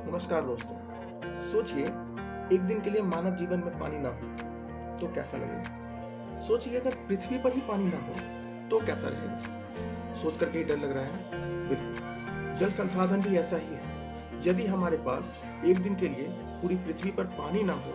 नमस्कार दोस्तों। सोचिए, एक दिन के लिए मानव जीवन में पानी ना हो तो कैसा लगेगा। सोचिए, अगर पृथ्वी पर ही पानी ना हो तो कैसा रहेगा। सोच करके ही डर लग रहा है ना? बिल्कुल, जल संसाधन भी ऐसा ही है। यदि हमारे पास एक दिन के लिए पूरी पृथ्वी पर पानी ना हो,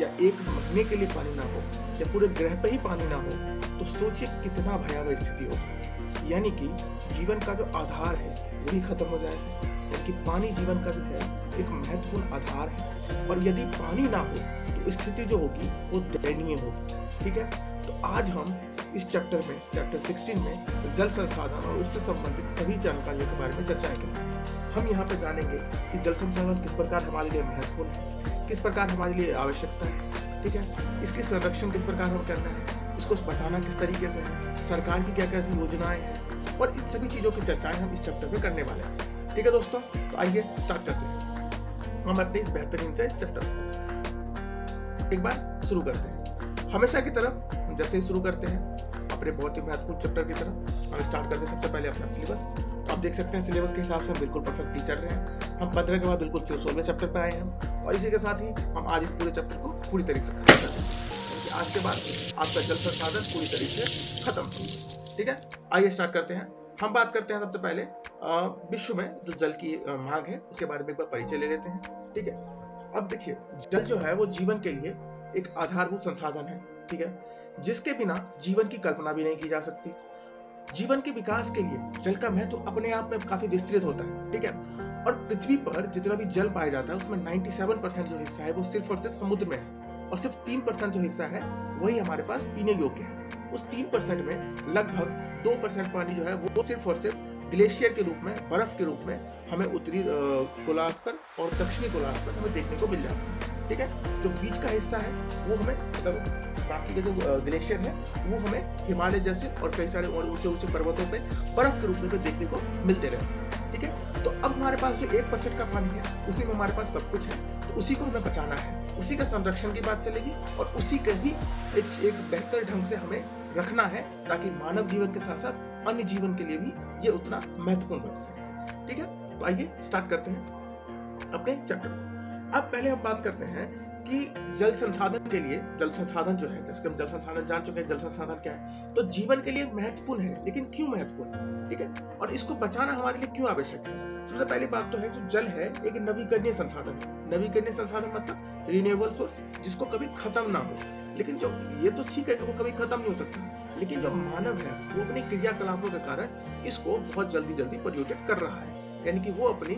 या एक महीने के लिए पानी ना हो, या पूरे ग्रह पर ही पानी ना हो, तो सोचिए कितना भयावह स्थिति होगी। यानी कि जीवन का जो आधार है वही खत्म हो जाएगा। यानी कि पानी जीवन का जो है एक महत्वपूर्ण आधार है, और यदि पानी ना हो तो स्थिति जो होगी वो दयनीय होगी। ठीक है, तो आज हम इस चैप्टर में, चैप्टर 16 में जल संसाधन और उससे संबंधित सभी जानकारियों के बारे में चर्चाएं करेंगे। हम यहाँ पे जानेंगे कि जल संसाधन किस प्रकार हमारे लिए महत्वपूर्ण है, किस प्रकार हमारे लिए आवश्यकता है। ठीक है, इसकी संरक्षण किस प्रकार हम करना है, इसको बचाना किस तरीके से है, सरकार की क्या क्या योजनाएं हैं, और इन सभी चीजों की चर्चाएं हम इस चैप्टर में करने वाले हैं। ठीक है दोस्तों, तो आइए स्टार्ट करते हैं हम अपने इस बेहतरीन से चैप्टर्स को। एक बार शुरू करते हैं। हमेशा की तरह हम जैसे ही शुरू करते हैं अपने बहुत ही महत्वपूर्ण चैप्टर की तरह, हम स्टार्ट करते हैं सबसे पहले अपना सिलेबस। तो आप देख सकते हैं सिलेबस के हिसाब से हम बिल्कुल परफेक्टली चल रहे हैं। हम 15 के बाद बिल्कुल 16वें चैप्टर पे आए हैं, और इसी के साथ ही हम आज इस पूरे चैप्टर को पूरी तरीके से खत्म कर देंगे। आज के बाद आपका जल संसाधन पूरी तरीके से खत्म होगा। ठीक है, आइए स्टार्ट करते हैं। हम बात करते हैं सबसे पहले विश्व में जो जल की मांग है उसके बारे में एक बार परिचय ले लेते हैं। ठीक है, अब देखिए, जल जो है वो जीवन के लिए एक आधारभूत संसाधन है। ठीक है, जिसके बिना जीवन की कल्पना भी नहीं की जा सकती। जीवन के विकास के लिए जल का महत्व अपने आप में काफी विस्तृत होता है। ठीक है, और पृथ्वी पर जितना भी जल पाया जाता है उसमें 97% जो हिस्सा है वो सिर्फ और सिर्फ समुद्र में है, और सिर्फ 3% जो हिस्सा है वही हमारे पास पीने योग्य है। उस 3% में लगभग 2% पानी जो है वो सिर्फ और सिर्फ ग्लेशियर के रूप में, बर्फ के रूप में हमें उत्तरी गोलार्ध पर और दक्षिणी गोलार्ध पर हमें देखने को मिल जाता है। ठीक है, जो बीच का हिस्सा है वो हमें, मतलब बाकी के जो ग्लेशियर है वो हमें हिमालय जैसे और कई सारे और ऊंचे ऊंचे पर्वतों पे बर्फ के रूप में देखने को मिलते रहते हैं। ठीक है, तो अब हमारे पास जो 1% का पानी है उसी में हमारे पास सब कुछ है, तो उसी को हमें बचाना है, उसी का संरक्षण की बात चलेगी, और उसी का ही एक बेहतर ढंग से हमें रखना है, ताकि मानव जीवन के साथ साथ अन्य जीवन के लिए भी ये उतना महत्वपूर्ण बन सके। ठीक है, तो आइए स्टार्ट करते हैं अपने चैप्टर। अब पहले हम बात करते हैं कि जल संसाधन के लिए, जल संसाधन जो है, जैसे हम जल संसाधन जान चुके हैं, जल संसाधन क्या है, तो जीवन के लिए महत्वपूर्ण है, लेकिन क्यों महत्वपूर्ण। ठीक है, और इसको बचाना हमारे लिए क्यों आवश्यक है। सबसे पहली बात तो है जो जल है एक नवीकरणीय संसाधन है। नवीकरणीय संसाधन मतलब रिन्यूएबल सोर्स, जिसको कभी खत्म ना हो। लेकिन जो ये तो ठीक है कि वो कभी खत्म नहीं हो सकता, लेकिन जो मानव है वो अपनी क्रियाकलापों के कारण इसको बहुत जल्दी जल्दी पोल्यूटेड कर रहा है। यानी कि वो अपनी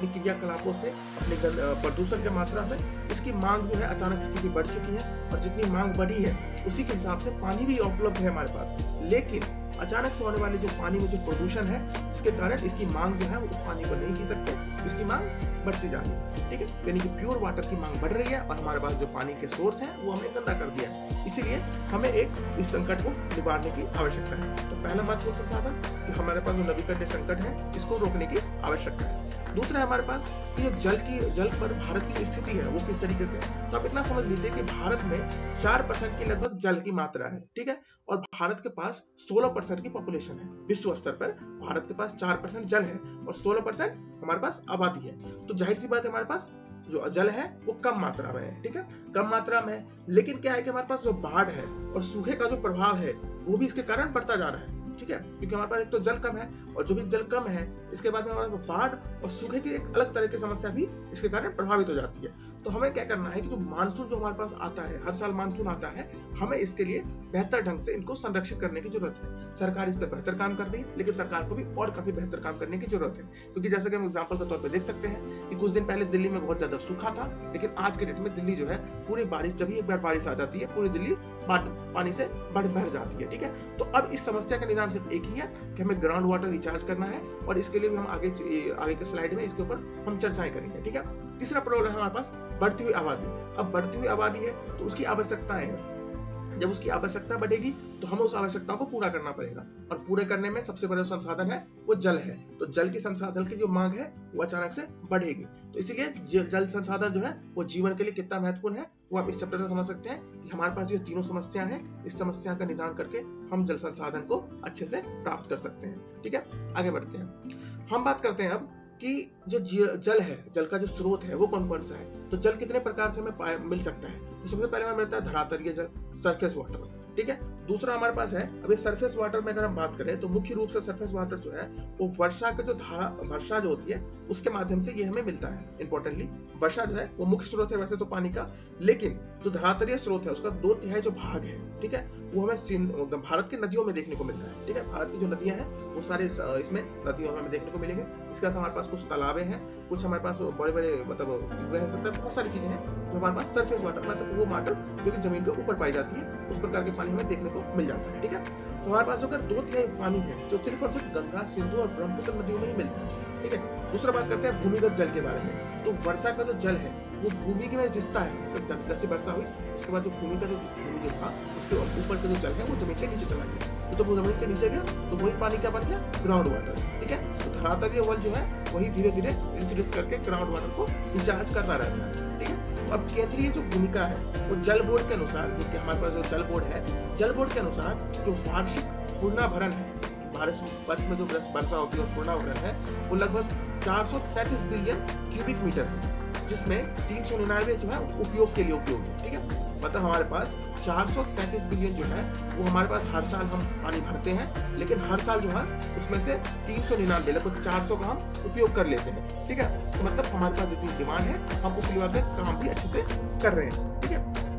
क्रियाकलापों से अपने प्रदूषण की मात्रा में इसकी मांग जो है अचानक से बढ़ चुकी है, और जितनी मांग बढ़ी है उसी के हिसाब से पानी भी उपलब्ध है हमारे पास। लेकिन अचानक से होने वाले जो पानी में जो प्रदूषण है, इसके कारण इसकी मांग जो है वो उस पानी को नहीं पी सकते, इसकी मांग बढ़ती जा रही है। ठीक है, यानी कि प्योर वाटर की मांग बढ़ रही है, और हमारे पास जो पानी के सोर्स हैं वो हमने गंदा कर दिया है। इसीलिए हमें इस संकट को निवारने की आवश्यकता है। तो पहला महत्वपूर्ण संसाधन कि हमारे पास जो नवीकरणीय संकट है इसको रोकने की आवश्यकता है। दूसरा है हमारे पास कि जो जल पर भारत की स्थिति है वो किस तरीके से। तो आप इतना समझ लीजिए कि भारत में 4% की लगभग जल की मात्रा है। ठीक है, और भारत के पास 16% की पॉपुलेशन है। विश्व स्तर पर भारत के पास 4% जल है और 16% हमारे पास आबादी है। तो जाहिर सी बात है हमारे पास जो जल है वो कम मात्रा में है। ठीक है, कम मात्रा में है, लेकिन क्या है कि हमारे पास जो बाढ़ है और सूखे का जो प्रभाव है वो भी इसके कारण बढ़ता जा रहा है। ठीक है, क्योंकि हमारे पास एक तो जल कम है, और जो भी जल कम है इसके बाद में हमारे पास बाढ़ और सूखे की एक अलग तरह की समस्या भी इसके कारण प्रभावित हो जाती है। तो हमें क्या करना है कि जो मानसून जो हमारे पास आता है, हर साल मानसून आता है, हमें इसके लिए बेहतर ढंग से इनको संरक्षित करने की जरूरत है। सरकार इस पर बेहतर काम कर रही है, लेकिन सरकार को भी और काफी बेहतर काम करने की जरूरत है। क्योंकि जैसे कि हम एग्जाम्पल के तौर पर देख सकते हैं कि कुछ दिन पहले दिल्ली में बहुत ज्यादा सूखा था, लेकिन आज के डेट में दिल्ली जो है पूरी बारिश, जब एक बार बारिश आ जाती है पूरी दिल्ली पानी से भर जाती है। ठीक है, तो अब इस समस्या का निदान सिर्फ एक ही है कि हमें ग्राउंड वाटर रिचार्ज करना है, और इसके लिए भी हम आगे के स्लाइड में इसके ऊपर हम चर्चाएं करेंगे। ठीक है, तीसरा प्रॉब्लम है हमारे पास बढ़ती हुई आबादी। अब बढ़ती हुई आबादी है तो उसकी आवश्यकताएं हैं। जब उसकी आवश्यकता बढ़ेगी तो हमें उस आवश्यकता को पूरा करना पड़ेगा, और पूरे करने में सबसे बड़ा संसाधन है वो जल है। तो जल की संसाधन की जो मांग है वो अचानक से बढ़ेगी। तो इसीलिए जल संसाधन जो है वो जीवन के लिए कितना महत्वपूर्ण है वो आप इस चैप्टर से समझ सकते हैं कि हमारे पास ये तीनों समस्या है, इस समस्या का निदान करके हम जल संसाधन को अच्छे से प्राप्त कर सकते हैं। ठीक है, आगे बढ़ते हैं। हम बात करते हैं अब कि जो जल है, जल का जो स्रोत है वो कौन कौन सा है। तो जल कितने प्रकार से हमें मिल सकता है। तो सबसे पहले हमें मिलता है धरातलीय जल, सरफेस वाटर, ठीक है। दूसरा हमारे पास है, अभी सरफेस वाटर में अगर हम बात करें तो मुख्य रूप से सरफेस वाटर जो है वो वर्षा के जो धारा, वर्षा जो होती है उसके माध्यम से ये हमें मिलता है। इंपॉर्टेंटली वर्षा जो है वो मुख्य स्रोत है वैसे तो पानी का, लेकिन जो धरातलीय स्रोत है उसका 2/3 जो भाग है, ठीक है, वो हमें भारत की नदियों में देखने को मिलता है, ठीक है। भारत की जो नदियां हैं वो सारे इसमें नदियों में हमें देखने को मिलेंगे। इसके साथ हमारे पास कुछ तालाबें हैं, कुछ हमारे पास बड़े बड़े मतलब कुएं हो सकता है, बहुत सारी चीजें हैं जो हमारे पास सरफेस वाटर मतलब वो वाटर जो कि जमीन के ऊपर पाई जाती है, उस प्रकार के पानी हमें देखने को मिल जाता है, ठीक है। तो हमारे पास अगर 2/3 पानी है जो सिर्फ और सिर्फ गंगा, सिंधु और ब्रह्मपुत्र नदियों में ही मिलता है, ठीक है। दूसरा बात करते हैं भूमिगत जल के बारे में। तो वर्षा का जो जल है वो भूमि के में रिश्ता है, तो जैसे वर्षा हुई उसके बाद जो भूमि जो था उसके ऊपर का जो जल है वो जमीन के नीचे चला गया, तो वो जमीन के नीचे गया तो वही पानी क्या बन गया, ग्राउंड वाटर, ठीक है। तो धरातलीय जल जो है वही धीरे धीरे रिड्यूस करके ग्राउंड वाटर को रिचार्ज करता रहता है, ठीक है। तो अब केंद्रीय जो भूमिका है वो जल बोर्ड के अनुसार, जो कि हमारे पास जो जल बोर्ड है, जल बोर्ड के अनुसार जो वार्षिक पूर्णाभरण है, वर्ष में जो वर्षा होती है और पूर्णाभरण है वो लगभग 433 बिलियन क्यूबिक मीटर है, जिसमें 399 जो है उपयोग के लिए उपयोग है, ठीक है। मतलब हमारे पास 433 बिलियन जो है वो हमारे पास हर साल हम पानी भरते हैं, लेकिन हर साल जो है उसमें से 399 लगभग 400 का हम उपयोग कर लेते हैं, ठीक है। तो मतलब हमारे पास जितनी डिमांड है हम उस लेवल पे काम भी अच्छे से कर रहे हैं, ठीक है।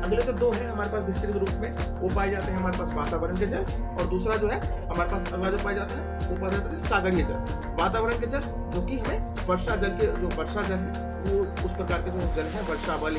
अगले जो दो है हमारे पास विस्तृत रूप में वो पाए जाते हैं हमारे पास वातावरण के जल, और दूसरा जो है हमारे पास अगला जो पाया जाता है वो पाया जाता है सागरीय जल। वातावरण के जल जो कि हमें वर्षा जल के, जो वर्षा जल है वो उस प्रकार के जो जल है, वर्षा बल,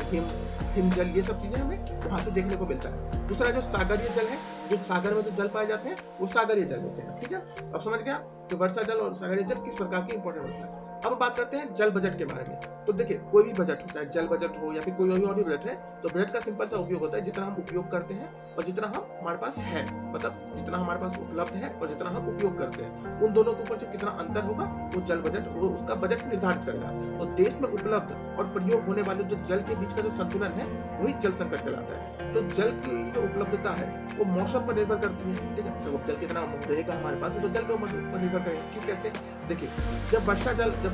हिम जल, ये सब चीजें हमें वहां से देखने को मिलता है। दूसरा जो सागरीय जल है, जो सागर में जो जल पाए जाते हैं वो सागरीय जल होते हैं, ठीक है। अब समझ गया कि वर्षा जल और सागरीय जल किस प्रकार के इंपॉर्टेंट होता है। अब बात करते हैं जल बजट के बारे में। तो देखिए कोई भी बजट हो, चाहे जल बजट हो या फिर कोई और भी बजट है, तो बजट का सिंपल सा उपयोग होता है जितना हम उपयोग करते हैं और जितना हमारे पास है, मतलब जितना हमारे पास उपलब्ध है और जितना हम उपयोग करते हैं, उन दोनों के ऊपर से कितना अंतर होगा वो जल बजट, वो उसका बजट निर्धारित करेगा। तो देश में उपलब्ध और प्रयोग होने वाले जो जल के बीच का जो संतुलन है वही जल संकट कहलाता है। तो जल की जो उपलब्धता है वो मौसम पर निर्भर करती है, ठीक है। तो जल कितना रहेगा हमारे पास तो जल के ऊपर निर्भर करेगा। क्यों, कैसे, देखिए जब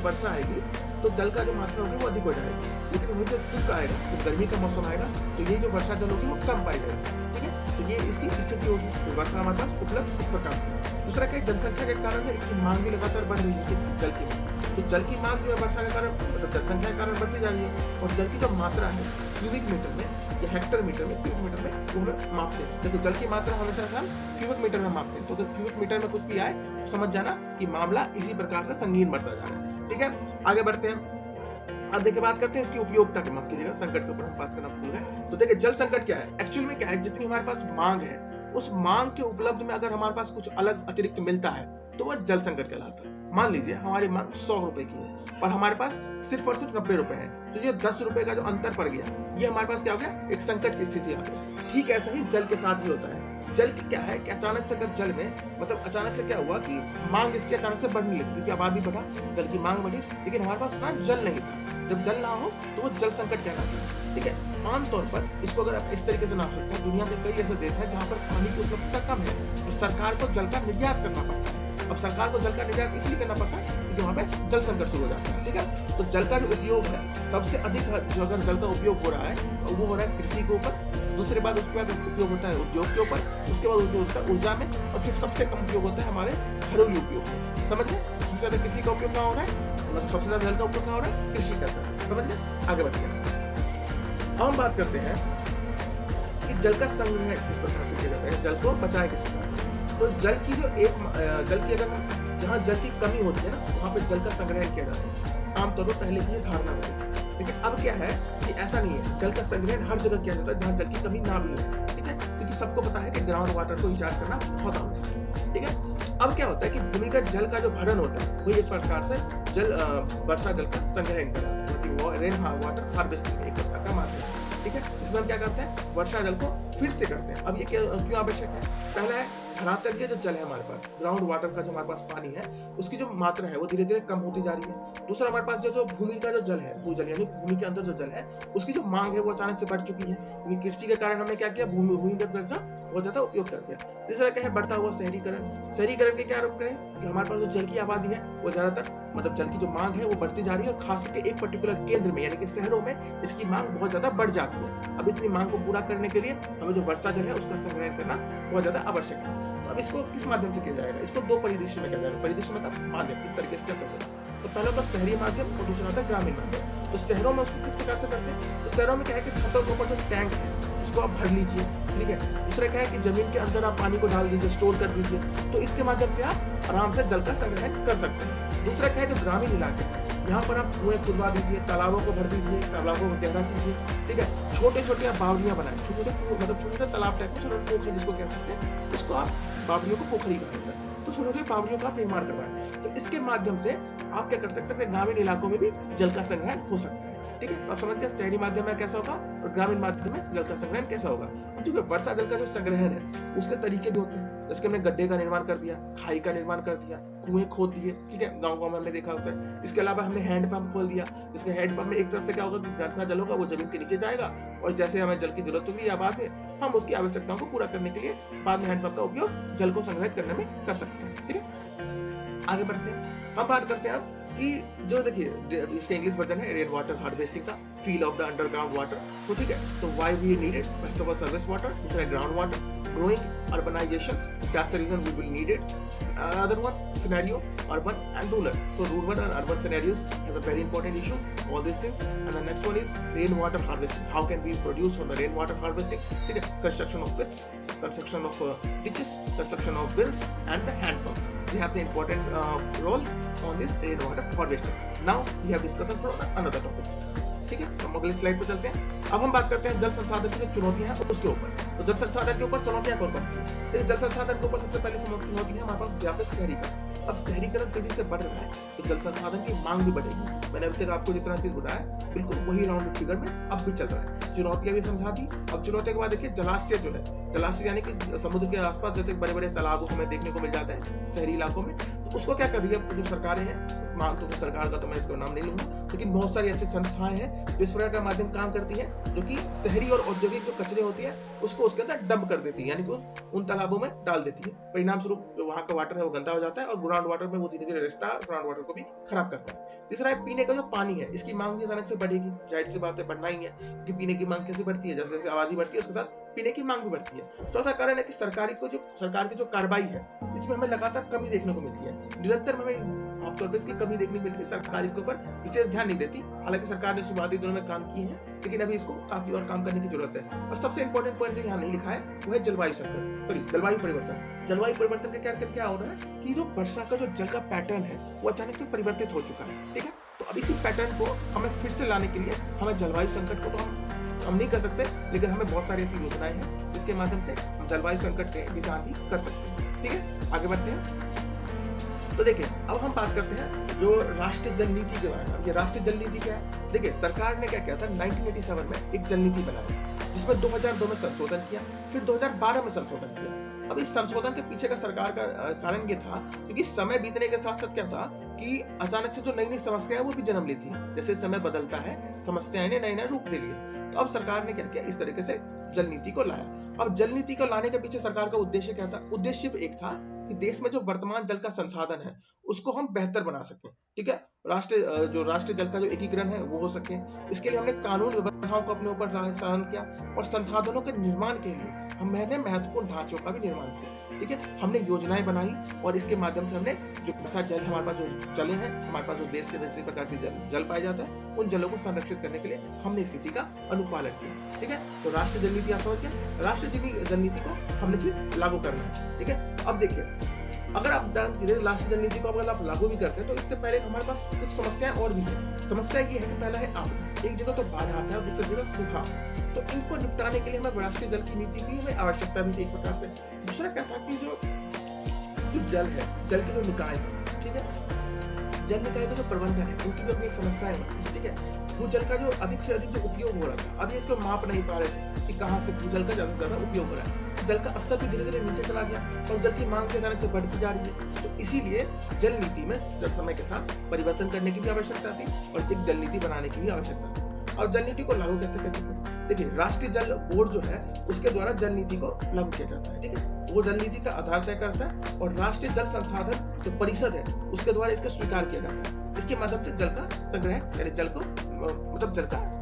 वर्षा आएगी तो जल का जो मात्रा होगी वो अधिक हो जाएगी, लेकिन वही जब सूख आएगा, तो गर्मी का मौसम आएगा तो ये जो वर्षा जल होगी वो कम पाई जाएगी, ठीक है। तो ये इसकी स्थिति होगी, तो वर्षा हमारे पास उपलब्ध इस प्रकार से। दूसरा क्या, जनसंख्या के कारण है इसकी मांग भी लगातार बढ़ रही है, जल की मांग। तो जल की मांग जो है वर्षा के कारण मतलब जनसंख्या के कारण बढ़ती जा रही है, और जल की जो मात्रा है क्यूबिक मीटर में या हेक्टर मीटर में, क्यूबिक मीटर में वो हम मापते हैं। देखो जल की मात्रा हमेशा से हम क्यूबिक मीटर में मापते हैं, तो अगर क्यूबिक मीटर में कुछ भी आए तो समझ जाना कि मामला इसी प्रकार से संगीन बढ़ता जा रहा है, ठीक है। आगे बढ़ते हैं। अब देखिए बात करते हैं इसकी उपयोगिता की, माफ कीजिएगा संकट के ऊपर हम बात करना भूल गए। तो देखिए जल संकट क्या है, एक्चुअल में क्या है, जितनी हमारे पास मांग है उस मांग के उपलब्ध में अगर हमारे पास कुछ अलग अतिरिक्त मिलता है तो वह जल संकट कहलाता है। मान लीजिए हमारी मांग 100 रुपए की है और हमारे पास सिर्फ और सिर्फ 90 रुपए है, तो ये 10 रुपए का जो अंतर पड़ गया ये हमारे पास क्या हो गया, एक संकट की स्थिति आ गई। ठीक ऐसा ही जल के साथ भी होता है। जल क्या है कि अचानक से अगर जल में मतलब अचानक से क्या हुआ कि मांग इसकी अचानक से बढ़ने लगी, क्योंकि आबादी बढ़ा, जल की मांग बढ़ी, लेकिन हमारे पास उतना जल नहीं था। जब जल ना हो तो वो जल संकट कहलाता है, ठीक है। आमतौर पर इसको अगर आप इस तरीके से नाप सकते हैं, दुनिया में कई ऐसे देश हैं जहाँ पर पानी की उपलब्धता कम है और सरकार को जल का निर्यात करना पड़ता है। अब सरकार को जल का निर्यात इसलिए करना पड़ता है क्योंकि वहाँ पे जल संकट शुरू हो जाता है, ठीक है। तो जल का जो उपयोग है सबसे अधिक जो अगर जल का उपयोग हो रहा है वो हो रहा है कृषि के ऊपर, दूसरे बाद उसके बाद उपयोग होता है उद्योग के ऊपर, उसके बाद जो होता है ऊर्जा में, और फिर सबसे कम उपयोग होता है हमारे घरेलू उपयोग में। समझ गए, सबसे ज्यादा कृषि का उपयोग कहाँ हो रहा है, मतलब सबसे ज्यादा जल का उपयोग कहाँ हो रहा है, कृषि का। समझ गए, आगे बढ़ते हैं। अब हम बात करते हैं कि जल का संग्रह किस प्रकार से किया जाता है, जल को बचाए किस प्रकार से। तो जल की जो जल की अगर जहाँ जल की कमी होती है ना वहाँ पे जल का संग्रह किया जाता है। आमतौर पर पहले की धारणा होती थी, लेकिन अब क्या है कि ऐसा नहीं है, जल का संग्रहण हर जगह किया जाता है जहाँ जल की कमी ना भी हो, ठीक है। क्योंकि सबको पता है कि ग्राउंड वाटर को रिचार्ज करना बहुत आवश्यक है, ठीक है। अब क्या होता है कि भूमिगत जल का जो भरण होता है वही एक प्रकार से जल वर्षा जल का संग्रहण कराता है, रेन वाटर हार्वेस्टिंग एक प्रकार का माध्यम है, ठीक है। इसमें हम क्या करते हैं, वर्षा जल को फिर से करते हैं। अब ये क्यों आवश्यक है, पहला है धरातलीय जो जल है हमारे पास, ग्राउंड वाटर का जो हमारे पास पानी है उसकी जो मात्रा है वो धीरे धीरे कम होती जा रही है। दूसरा हमारे पास जो भूमि का जो जल है, भूजल यानी भूमि के अंदर जो जल है उसकी जो मांग है वो अचानक से बढ़ चुकी है, क्योंकि कृषि के कारण हमने क्या किया, भूमिगत जल का बहुत ज्यादा उपयोग कर दिया। तीसरा क्या है, बढ़ता हुआ शहरीकरण। शहरीकरण के क्या रूप हैं, कि हमारे पास जो जल की आबादी है वो ज्यादातर मतलब जल की जो मांग है वो बढ़ती जा रही है और खास करके एक पर्टिकुलर केंद्र में यानी कि शहरों में इसकी मांग बहुत ज्यादा बढ़ जाती है। अब इतनी मांग को पूरा करने के लिए हमें जो वर्षा जल है उसका संग्रहण करना बहुत ज्यादा आवश्यक है। तो अब इसको किस माध्यम से किया जाएगा? इसको दो परिदृश्य में किया जाएगा। परिदृश्य मतलब माध्यम किस तरीके से करते हैं। तो पहला होता शहरी माध्यम और दूसरा होता ग्रामीण माध्यम। तो शहरों में उसको किस प्रकार से करते हैं? तो शहरों में क्या है कि छतों के ऊपर जो टैंक है उसको आप भर लीजिए, ठीक है। दूसरा क्या है कि जमीन के अंदर आप पानी को डाल दीजिए, स्टोर कर दीजिए, तो इसके माध्यम से आप आराम से जल का संग्रहण कर सकते हैं। दूसरा क्या है जो ग्रामीण इलाके हैं, यहाँ पर आप कुएं खुदवा दीजिए, तालाबों को भर दीजिए, तालाबों को गहरा कीजिए, ठीक है। छोटे छोटे आप बावड़ियां बनाए, छोटे छोटे मतलब छोटे छोटे तालाब टाइप छोटे पोखर जिसको कह सकते हैं, उसको आप बावड़ियों को पोखरी कहते हैं। तो छोटे छोटे बावड़ियों का आप निर्माण करवाएं। तो इसके माध्यम से आप क्या कर सकते हैं, ग्रामीण इलाकों में भी जल का संग्रहण हो सकता है, ठीक है। तो आप समझ गए शहरी माध्यम में कैसा होगा और ग्रामीण माध्यम में जल का संग्रहण कैसा होगा। क्योंकि वर्षा जल का जो संग्रहण है उसके तरीके भी होते हैं। जैसे हमने गड्ढे का निर्माण कर दिया, खाई का निर्माण कर दिया, कुएं खोद दिए, ठीक है, गाँव में हमने देखा होता है। इसके अलावा हमने हैंडपंप खोल दिया, जिसके हैंडपंप में एक तरफ से क्या होगा कि जैसा जल होगा वो जमीन के नीचे जाएगा और जैसे हमें जल की जरूरत होगी या बाद में हम उसकी आवश्यकताओं को पूरा करने के लिए बाद में हैंडपंप का उपयोग जल को संग्रहित करने में कर सकते हैं, ठीक है। आगे बढ़ते हैं, हम बात करते हैं अब कि जो देखिए इसका इंग्लिश वर्जन है रेन वाटर हार्वेस्टिंग का, feel of the underground water. तो ठीक है, तो why we need it, first of all service water, दूसरा ground water, growing urbanisations, that's the reason we will need it. Other one scenario, urban and rural. So rural and urban scenarios has a very important issues, all these things. And the next one is rainwater harvesting. How can we produce from the rainwater harvesting? Okay, construction of pits, construction of ditches, construction of wells, and the hand pumps. They have the important roles on this rainwater harvesting. Now we have discussion for another topics. ठीक है, हम अगले slide पे चलते हैं। अब हम बात करते हैं जल संसाधन की जो चुनौतियां हैं उसके ऊपर। तो जल संसाधन के ऊपर चुनौतियां कौन कौन सी हैं? देखिए जल संसाधन के ऊपर सबसे पहले चुनौती है हमारे पास व्यापक शहरीकरण। अब शहरीकरण तेजी से बढ़ रहा है तो जल संसाधन की मांग भी बढ़ेगी। मैंने अभी तक आपको जितना चीज बताया बिल्कुल वही राउंड फिगर में अब भी चल रहा है। चुनौतियां भी समझा दी। अब चुनौतियों के बाद देखिए जलाशय जो है, जलाशय यानी कि समुद्र के आसपास जैसे बड़े बड़े तालाब हमें देखने को मिल जाते हैं शहरी इलाकों में, तो उसको क्या कर रही है जो सरकारें हैं, मान तो सरकार का तो मैं इसका नाम नहीं लूंगा, लेकिन बहुत सारी ऐसी संस्थाएं हैं जो इस प्रकार का माध्यम काम करती है जो कि शहरी और औद्योगिक जो कचरे होती है उसको उसके अंदर डंप कर देती है, यानी कि उन तालाबों में डाल देती है। परिणाम स्वरूप जो वहां का वाटर है वो गंदा हो जाता है और ग्राउंड वाटर में वो धीरे धीरे रिश्ता ग्राउंड वाटर को भी खराब करता है। तीसरा है पीने का जो पानी है, इसकी मांग भी अचानक से बढ़ेगी, जाहिर सी बात है बढ़ना ही है, क्योंकि पीने की मांग कैसे बढ़ती है, जैसे जैसे आबादी बढ़ती है उसके साथ पीने की मांग भी बढ़ती है। चौथा कारण है कि सरकार की जो कार्रवाई है इसमें हमें लगातार कमी देखने को मिलती है, निरंतर हमें आमतौर पर इसकी कमी देखने को मिलती है। सरकार इसके ऊपर विशेष ध्यान नहीं देती, हालांकि सरकार ने शुरुआती दिनों में काम किए हैं लेकिन अभी इसको काफी और काम करने की जरूरत है। और सबसे इंपॉर्टेंट पॉइंट जो यहाँ नहीं लिखा है वो है जलवायु संकट, सॉरी जलवायु परिवर्तन। जलवायु परिवर्तन के क्या हो रहा है कि जो वर्षा का जो जल का पैटर्न है वो अचानक से परिवर्तित हो चुका है, ठीक है। तो अब इसी पैटर्न को हमें फिर से लाने के लिए हमें जलवायु संकट को तो हम नहीं कर सकते, लेकिन हमें बहुत सारी ऐसी योजनाएं हैं जिसके माध्यम से हम जलवायु संकट के निदान भी कर सकते हैं, ठीक है। आगे बढ़ते हैं। तो देखिए अब हम बात करते हैं जो राष्ट्रीय जल नीति के बारे में। ये राष्ट्रीय जल नीति क्या है? देखिए सरकार ने क्या किया था 1987 में एक जल नीति बनाई जिसमें 2002 में संशोधन किया, फिर 2012 में संशोधन किया। अब इस संशोधन के पीछे का सरकार का कारण ये था क्योंकि समय बीतने के साथ साथ क्या था कि अचानक से जो नई नई समस्याएं वो भी जन्म लेती है, जैसे समय बदलता है समस्याएं ने नए नए रूप ले लिए। तो अब सरकार ने क्या किया, इस तरीके से जल नीति को लाया। अब जल नीति को लाने के पीछे सरकार का उद्देश्य क्या था? उद्देश्य एक था कि देश में जो वर्तमान जल का संसाधन है उसको हम बेहतर बना सकें, ठीक है। राष्ट्रीय जल का जो एकीकरण है वो हो सके, इसके लिए हमने कानून व्यवस्थाओं को अपने ऊपर सहन किया और संसाधनों के निर्माण के लिए हमने महत्वपूर्ण ढांचों का भी निर्माण किया, ठीक है। हमने योजनाएं बनाई और इसके माध्यम से हमने जो वर्षा जल हमारे पास जो जले हैं, हमारे पास जो देश के दूसरी प्रकार के जल पाया जाता है, उन जलों को संरक्षित करने के लिए हमने इस नीति का अनुपालन किया, ठीक है। तो राष्ट्रीय जल नीति आप समझ गए, राष्ट्रीय जल नीति को हमने फिर लागू करना है, ठीक है। अब देखिए अगर आप राष्ट्रीय जल नीति को अगर आप लागू भी करते हैं तो इससे पहले हमारे पास कुछ समस्याएं और भी है। समस्या ये है कि पहला है आपदा, एक जगह तो बाढ़ आता है, दूसरी जगह सूखा, तो इनको निपटाने के लिए हमें राष्ट्रीय जल की नीति की हमें आवश्यकता भी थी एक प्रकार से। दूसरा क्या था कि जो जल है, जल के जो निकाय है, ठीक है, जल निकाय का जो प्रबंधन है उनकी भी अपनी समस्याएं होती है, ठीक है। भूजल का जो अधिक से अधिक जो उपयोग हो रहा था, अभी इसको माप नहीं पा रहे थे कि कहां से भूजल का ज्यादा से ज्यादा उपयोग हो रहा है। जल का स्तर भी धीरे धीरे नीचे चला गया और जल की मांग अचानक से बढ़ती जा रही है। तो इसीलिए जल नीति में समय के साथ परिवर्तन करने की भी आवश्यकता थी और एक जल नीति बनाने की भी आवश्यकता थी। और जल नीति को लागू कैसे करते थे? देखिए राष्ट्रीय जल बोर्ड जो है उसके द्वारा जल नीति को लागू किया जाता है, ठीक है। वो जल नीति का आधार तय करता है और राष्ट्रीय जल संसाधन जो परिषद है उसके द्वारा इसको स्वीकार किया जाता है। इसके माध्यम से जल का संग्रह यानी जल को मतलब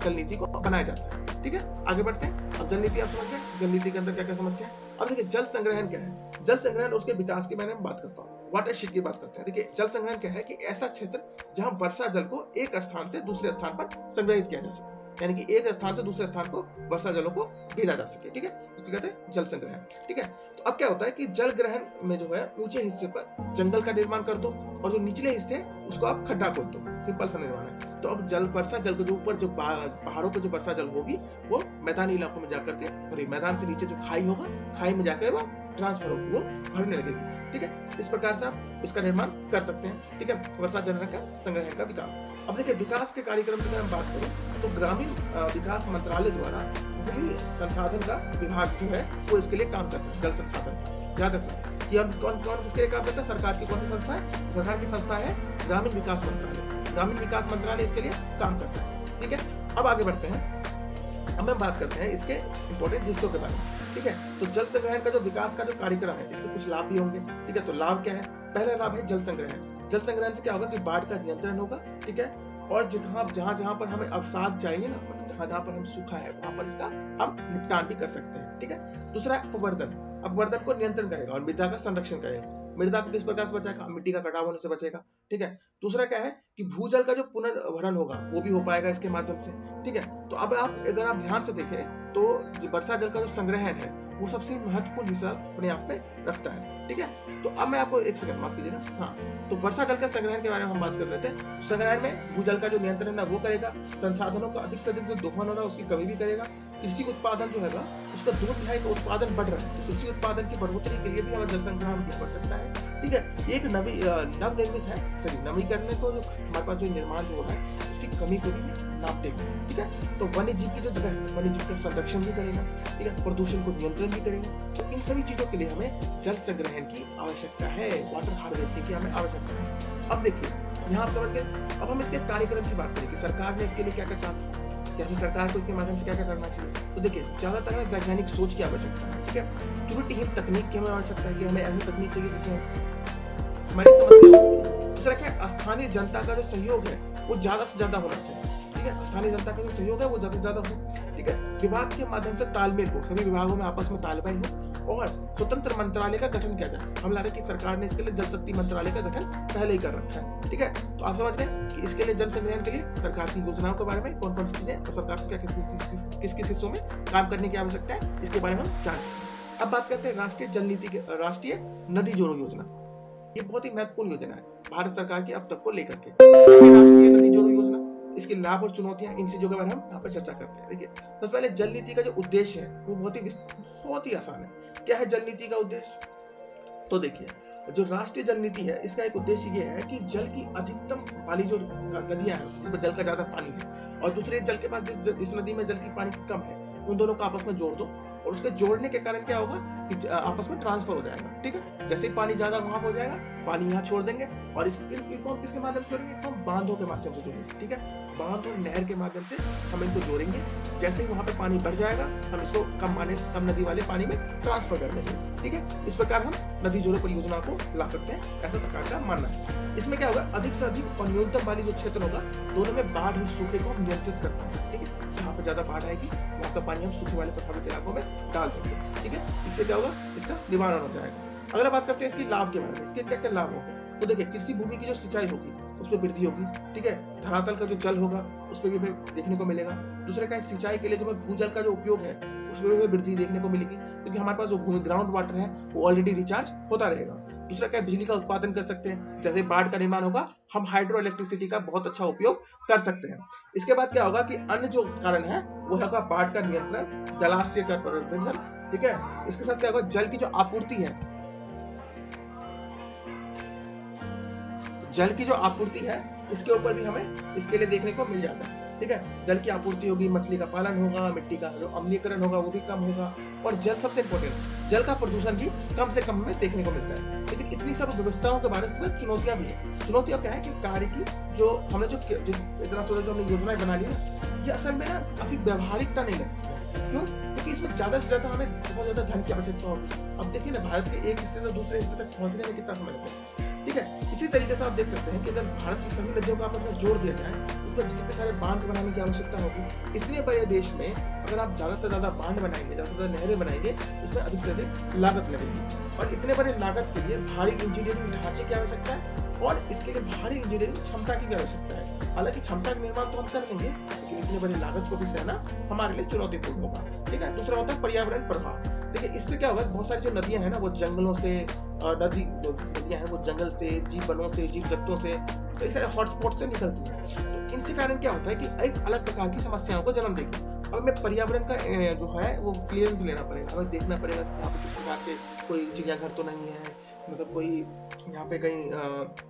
जल नीति को बनाया जाता है, ठीक है। आगे बढ़ते हैं। अब जल नीति आप समझ गए, जल नीति के अंदर क्या क्या समस्या है। अब देखिए जल संग्रहण क्या है। जल संग्रहण उसके विकास के बारे में बात करता हूँ, वाटरशेड की बात करते हैं। देखिए जल संग्रहण क्या है कि ऐसा क्षेत्र जहां वर्षा जल को एक स्थान से दूसरे स्थान पर संग्रहित किया जा सके, यानी कि एक स्थान से दूसरे स्थान को वर्षा जलों को भेजा जा सके, ठीक है। तो कहते हैं जल संग्रहण, ठीक है। तो अब क्या होता है कि जल ग्रहण में जो है ऊंचे हिस्से पर जंगल का निर्माण कर दो और जो निचले हिस्से उसको आप खड्डा खोद दो, सिंपल सा निर्माण है। तो अब जल वर्षा जल के जो ऊपर जो पहाड़ों पे जो वर्षा जल होगी वो मैदानी इलाकों में जाकर के और मैदान से नीचे जो खाई होगा, खाई में जाकर वो ट्रांसफर होगी, वो भरने लगेगी, ठीक है। इस प्रकार से आप इसका निर्माण कर सकते हैं, ठीक है। वर्षा जल का संग्रहण का विकास। अब देखिए विकास के कार्यक्रम की मैं बात करूं तो ग्रामीण विकास मंत्रालय द्वारा भूमि संसाधन का विभाग जो है वो इसके लिए काम करता है, जल संसाधन। याद रखना कि हम कौन कौन किसके लिए काम करता है। सरकार की कौन सी संस्था है? सरकार की संस्था है ग्रामीण विकास मंत्रालय। ग्रामीण विकास मंत्रालय इसके लिए काम करता है, ठीक है। अब आगे बढ़ते हैं, अब हम बात करते हैं इसके इंपॉर्टेंट हिस्सों के बारे में, ठीक है। तो जल संग्रहण का जो विकास का जो कार्यक्रम है इसके कुछ लाभ भी होंगे, ठीक है। तो लाभ क्या है? पहला लाभ है जल संग्रहण। जल संग्रहण से क्या होगा कि बाढ़ का नियंत्रण होगा, ठीक है। और जहां पर हमें अवसाद चाहिए ना, जहां पर हम सूखा है वहां पर इसका हम निपटान भी कर सकते हैं, ठीक है। दूसरा अपवर्तन, अपवर्तन को नियंत्रण करेगा और मृदा का संरक्षण करेगा। मृदा को किस प्रकार से बचाएगा? मिट्टी का कटाव होने से बचेगा, ठीक है। दूसरा क्या है कि भूजल का जो पुनर्भरण होगा वो भी हो पाएगा इसके माध्यम से, ठीक है। तो अब आप अगर आप ध्यान से देखें तो जो वर्षा जल का जो संग्रहण है वो सबसे महत्वपूर्ण हिस्सा अपने आप में रखता है, ठीक है। तो अब मैं आपको एक सेकंड माफ कीजिएगा, हाँ। तो वर्षा जल का संग्रहण के बारे में हम बात कर रहे थे। संग्रहण में भूजल का जो नियंत्रण है वो करेगा, संसाधनों का अधिक से अधिक जो दोहन हो रहा है उसकी कमी भी करेगा। कृषि उत्पादन जो है उसका 2/3 का उत्पादन बढ़ रहा है, तो कृषि उत्पादन की बढ़ोतरी के लिए भी हमें जल संग्रहण किया जा सकता है, ठीक है। एक नवनिर्मित है नवीकरण को जो हमारे पास जो निर्माण जो हो रहा है उसकी कमी को भी नाप देगा, ठीक है। तो वन्य जीव की जो जगह है वन्य जीव का संरक्षण भी करेगा, ठीक है। प्रदूषण को नियंत्रण भी करेगा। तो इन सभी चीजों के लिए हमें जल संग्रहण की आवश्यकता है, वाटर हार्वेस्टिंग की हमें आवश्यकता है। अब देखिए यहाँ आप समझ गए। अब हम इसके कार्यक्रम की बात करें कि सरकार ने इसके लिए क्या क्या काम, सरकार को इसके माध्यम से क्या क्या करना चाहिए। तो देखिए ज्यादातर हमें वैज्ञानिक सोच की आवश्यकता है, ठीक है। त्रुटिहीन तकनीक की हमें आवश्यकता है कि हमें ऐसी तकनीक चाहिए जिसमें हमारी समस्या हो सके। दूसरा क्या, स्थानीय जनता का जो सहयोग है वो ज्यादा से ज्यादा होना चाहिए, ठीक है। स्थानीय जनता का जो सहयोग है वो ज्यादा से ज्यादा हो, ठीक है। विभाग के माध्यम से तालमेल हो, सभी विभागों में आपस में तालमेल हो और स्वतंत्र मंत्रालय का गठन किया जाए। हम ला रहे कि सरकार ने इसके लिए जल शक्ति मंत्रालय का गठन पहले ही कर रखा है, ठीक है। तो आप समझ गए कि इसके लिए जल संग्रहण के लिए सरकार की योजनाओं के बारे में कौन कौन सी चीजें और सरकार को क्या किस किस हिस्सों में काम करने की आवश्यकता है इसके बारे में हम जान चुके हैं। अब बात करते हैं राष्ट्रीय जल नीति के, राष्ट्रीय नदी जोड़ो योजना। ये बहुत ही महत्वपूर्ण योजना है भारत सरकार की अब तक को लेकर के। राष्ट्रीय नदी जोड़ो योजना, इसके लाभ और चुनौतियां, इन चीजों के बारे में हम यहाँ पर चर्चा करते हैं। देखिए सबसे पहले जल नीति का जो उद्देश्य है वो बहुत ही आसान है। क्या है जल नीति का उद्देश्य? तो देखिए जो राष्ट्रीय जल नीति है इसका एक उद्देश्य ये है कि जल की अधिकतम वाली जो नदियां हैं जिसमें जल का ज्यादा पानी है और दूसरे जल के पास जिस नदी में जल की पानी कम है उन दोनों को आपस में जोड़ दो और उसके जोड़ने के कारण क्या होगा कि आपस में ट्रांसफर हो जाएगा, ठीक है। जैसे ही पानी ज्यादा वहां हो जाएगा पानी यहाँ छोड़ देंगे और इनको किसके माध्यम से जोड़ेंगे? हम बांधों के माध्यम से जोड़ेंगे, ठीक है। बांध और नहर के माध्यम से हम इनको जोड़ेंगे। जैसे ही वहां पे पानी बढ़ जाएगा हम इसको कम नदी वाले पानी में ट्रांसफर कर देंगे, ठीक है। इस प्रकार हम नदी जोड़ो परियोजना को ला सकते हैं, ऐसा सरकार का मानना है। इसमें क्या होगा, अधिक से अधिक और न्यूनतम वाली जो क्षेत्र होगा दोनों में बाढ़ और सूखे को हम नियंत्रित कर पाएंगे, ठीक है। जहाँ पर ज्यादा बाढ़ आएगी वहां का पानी हम सूखे वाले प्रभावित इलाकों में डाल देंगे, ठीक है। इससे क्या होगा, इसका निवारण हो जाएगा। अगर बात करते हैं इसकी लाभ के बारे में, इसके क्या क्या लाभ होंगे, तो देखिए कृषि भूमि की जो सिंचाई होगी उसमें वृद्धि होगी, ठीक है। धरातल का जो जल होगा उसमें भी हमें देखने को मिलेगा। दूसरे का सिंचाई के लिए जो भूजल का जो उपयोग है उसमें भी वृद्धि देखने को मिलेगी क्योंकि हमारे पास जो ग्राउंड वाटर है वो ऑलरेडी रिचार्ज होता रहेगा। दूसरा क्या, बिजली का उत्पादन कर सकते हैं। जैसे बाढ़ का निर्माण होगा हम हाइड्रो इलेक्ट्रिसिटी का बहुत अच्छा उपयोग कर सकते हैं। इसके बाद क्या होगा कि अन्य जो कारण है वो होगा बाढ़ का नियंत्रण, जलाशय का प्रबंधन, ठीक है। इसके साथ क्या होगा, जल की जो आपूर्ति है, जल की जो आपूर्ति है इसके ऊपर भी हमें इसके लिए देखने को मिल जाता है। ठीक है, जल की आपूर्ति होगी, मछली का पालन होगा, मिट्टी का जो अम्लीकरण होगा वो भी कम होगा, और जल सबसे इंपॉर्टेंट, जल का प्रदूषण भी कम से कम हमें देखने को मिलता है। लेकिन इतनी सब व्यवस्थाओं के बारे में चुनौतियां भी है। चुनौतियां क्या है कि कार्य की जो हमने जो इतना सोचा जो हमने योजनाएं बना ली ना, ये असल में ना अभी व्यवहारिकता नहीं लगती है। क्यों? क्योंकि इसमें ज्यादा से ज्यादा हमें बहुत ज्यादा धन की आवश्यकता होगी। अब देखिए ना, भारत के एक हिस्से से दूसरे हिस्से तक पहुंचने में कितना समय लगता है। ठीक है, इसी तरीके से आप देख सकते हैं कि अगर भारत की सभी नदियों को आपस में जोड़ दिया जाए, उसको कितने सारे बांध बनाने की आवश्यकता होगी। इतने बड़े देश में अगर आप ज्यादा से ज्यादा बांध बनाएंगे, ज्यादा से ज्यादा नहरें बनाएंगे, उसमें अधिक से अधिक लागत लगेगी, और इतने बड़े लागत के लिए भारी इंजीनियरिंग ढांचे की आवश्यकता है, और इसके लिए भारी इंजीनियरिंग क्षमता की भी आवश्यकता है। हालांकि क्षमता का निर्माण तो हम कर लेंगे, लेकिन इतनी बड़ी लागत को भी सहना हमारे लिए चुनौतीपूर्ण होगा। ठीक है, दूसरा होता है पर्यावरण प्रभाव। देखिए, इससे क्या होगा, बहुत सारी जो नदियां हैं ना, वो जंगलों से, नदियां हैं वो जंगल से, जीव वनों से, जीव जंतुओं से, कई सारे हॉटस्पॉट से निकलती है। तो इनसे कारण क्या होता है कि एक अलग प्रकार की समस्याओं को जन्म देगी। अब हमें पर्यावरण का जो है वो क्लियरेंस लेना पड़ेगा, हमें देखना पड़ेगा कि यहाँ पे किस प्रकार के कोई चिड़ियाघर तो नहीं है, मतलब कोई यहाँ पे कहीं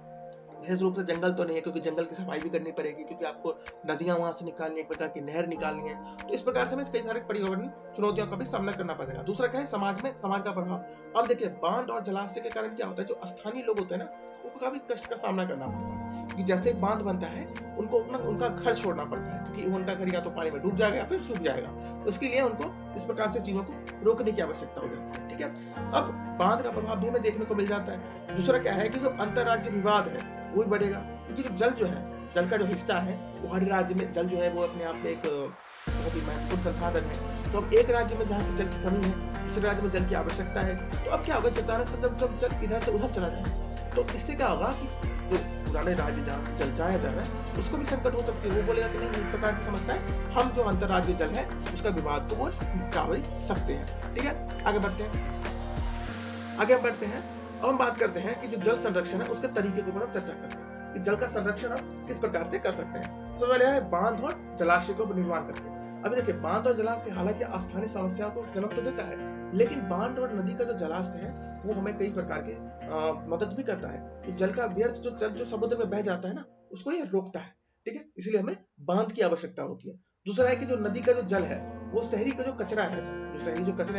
विशेष रूप से जंगल तो नहीं है, क्योंकि जंगल की सफाई भी करनी पड़ेगी, क्योंकि आपको नदियां वहां से निकालनी है, एक प्रकार की नहर निकालनी है। तो इस प्रकार से हमें कई सारे पर्यावरण चुनौतियों का भी सामना करना पड़ेगा। दूसरा क्या है, समाज का प्रभाव। अब देखिए, बांध और जलाशय के कारण क्या होता है, जो स्थानीय लोग होते हैं ना, उनको काफी कष्ट का सामना करना पड़ता है, क्योंकि जैसे एक बांध बनता है, उनको अपना उनका घर छोड़ना पड़ता है, क्योंकि उनका घर या तो पानी में डूब जाएगा या फिर सूख जाएगा। तो उसके लिए उनको इस प्रकार से चीजों को रोकने की आवश्यकता हो जाती है। ठीक है, अब बांध का प्रभाव भी हमें देखने को मिल जाता है। दूसरा क्या है कि जो अंतर्राज्यीय विवाद है वो भी बढ़ेगा, क्योंकि जो जल जो है, जल का जो हिस्सा है, वो हर राज्य में जल जो है वो अपने आप में एक बहुत ही महत्वपूर्ण संसाधन है। तो अब एक राज्य में जहाँ जल की कमी है, दूसरे राज्य में जल की आवश्यकता है, तो अब क्या होगा, अचानक से जब जल इधर से उधर चला जाए, तो इससे क्या होगा कि जो पुराने राज्य जहाँ से जल जाया जा रहा है, उसको भी संकट हो सकती है। वो बोलेगा कि नहीं, इस प्रकार की समस्या है, हम जो अंतर्राज्यीय जल है उसका विवाद को वो निपटा सकते हैं। ठीक है, आगे बढ़ते हैं। अब हम बात करते हैं कि जो जल संरक्षण है उसके तरीके के ऊपर हम चर्चा करते हैं कि जल का संरक्षण हम किस प्रकार से कर सकते हैं। सबसे पहले है बांध और जलाशय को निर्माण करके। अभी देखिए, बांध और जलाशय हालांकि स्थानीय समस्याओं को जन्म तो देता है, लेकिन बांध और नदी का जो जलाशय है वो हमें कई प्रकार की मदद भी करता है। तो जल का व्यर्थ जो जल जो समुद्र में बह जाता है ना, उसको ये रोकता है। ठीक है, इसलिए हमें बांध की आवश्यकता होती है। दूसरा है कि जो नदी का जो जल है, वो शहरी का जो कचरा है,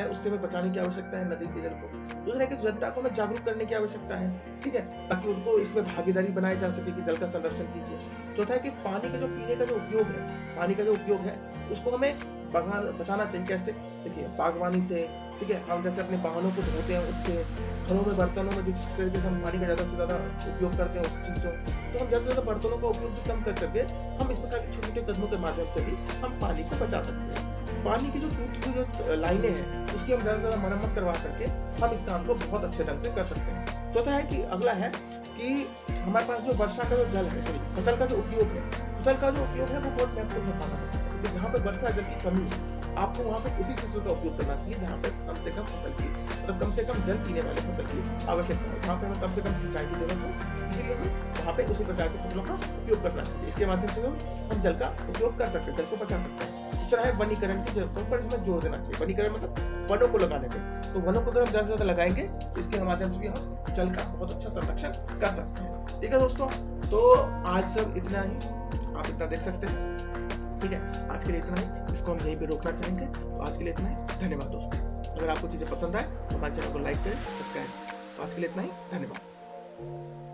उससे हमें बचाने की आवश्यकता है नदी के जल को। दूसरा है कि जनता को हमें जागरूक करने की आवश्यकता है, ठीक है, ताकि उनको इसमें भागीदारी बनाई जा सके कि जल का संरक्षण कीजिए। चौथा है कि पानी का जो पीने का जो उपयोग है, उसको हमें बचाना चाहिए। कैसे? देखिए, बागवानी से, ठीक है, हम जैसे अपने वाहनों को धोते हैं उससे, घरों में बर्तनों में जिस तरीके से हम पानी का ज्यादा से ज्यादा उपयोग करते हैं उस चीजों, तो हम ज्यादा से ज्यादा बर्तनों का उपयोग भी कम कर करके हम इस प्रकार के छोटे छोटे कदमों के माध्यम से भी हम पानी को बचा सकते हैं। पानी की जो टूटी हुई जो लाइनें हैं, उसकी हम ज्यादा से ज्यादा मरम्मत करवा करके हम इस काम को बहुत अच्छे ढंग से कर सकते हैं। चौथा है कि अगला है कि हमारे पास जो वर्षा का जो जल है, सॉरी, फसल का जो उपयोग है वो बहुत महत्वपूर्ण संसाधन है। तो जहाँ पर वर्षा जल की कमी है, आपको वहाँ पर उसी फसल का उपयोग करना चाहिए जहाँ पर कम से कम फसल की, मतलब कम से कम जल पीने वाले फसल की आवश्यकता हो, जहाँ पे हमें कम से कम सिंचाई की जरूरत हो, इसीलिए हमें वहाँ पे उसी प्रकार की फसलों का उपयोग करना चाहिए। इसके माध्यम से हम जल का उपयोग कर सकते हैं, जल को बचा सकते हैं। दूसरा है वनीकरण की जरूरतों पर इसमें जोर देना चाहिए। वनीकरण मतलब वनों को लगाने पे, तो वनों को अगर हम ज्यादा से ज्यादा लगाएंगे तो इसके माध्यम से भी हम जल का बहुत अच्छा संरक्षण कर सकते हैं। ठीक है दोस्तों, तो आज सब इतना ही, आप इतना देख सकते हैं। ठीक है, आज के लिए इतना ही, इसको हम यहीं पे रोकना चाहेंगे। तो आज के लिए इतना ही, धन्यवाद दोस्तों। अगर आपको चीजें पसंद आए तो हमारे चैनल को लाइक करें, सब्सक्राइब। तो आज के लिए इतना ही, धन्यवाद।